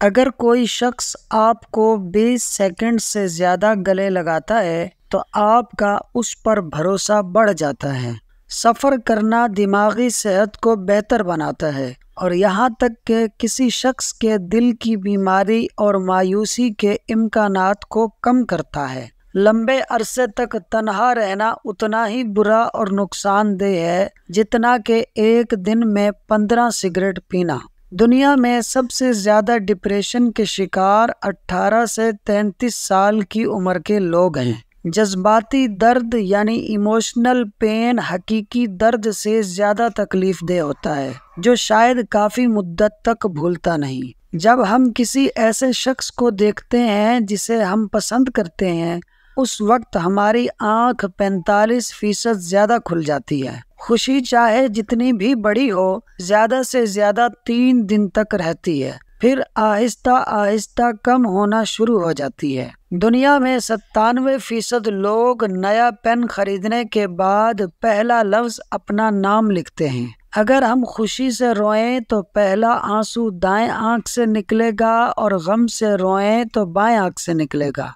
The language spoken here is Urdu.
اگر کوئی شخص آپ کو 20 سیکنڈ سے زیادہ گلے لگاتا ہے تو آپ کا اس پر بھروسہ بڑھ جاتا ہے۔ سفر کرنا دماغی صحت کو بہتر بناتا ہے اور یہاں تک کہ کسی شخص کے دل کی بیماری اور مایوسی کے امکانات کو کم کرتا ہے۔ لمبے عرصے تک تنہا رہنا اتنا ہی برا اور نقصان دہ ہے جتنا کہ ایک دن میں 15 سگریٹ پینا۔ دنیا میں سب سے زیادہ ڈپریشن کے شکار 18 سے 33 سال کی عمر کے لوگ ہیں۔ جذباتی درد یعنی ایموشنل پین حقیقی درد سے زیادہ تکلیف دہ ہوتا ہے، جو شاید کافی مدت تک بھولتا نہیں۔ جب ہم کسی ایسے شخص کو دیکھتے ہیں جسے ہم پسند کرتے ہیں، اس وقت ہماری آنکھ 45% زیادہ کھل جاتی ہے۔ خوشی چاہے جتنی بھی بڑی ہو، زیادہ سے زیادہ 3 دن تک رہتی ہے، پھر آہستہ آہستہ کم ہونا شروع ہو جاتی ہے۔ دنیا میں 97% لوگ نیا پین خریدنے کے بعد پہلا لفظ اپنا نام لکھتے ہیں۔ اگر ہم خوشی سے روئیں تو پہلا آنسو دائیں آنکھ سے نکلے گا اور غم سے روئیں تو بائیں آنکھ سے نکلے گا۔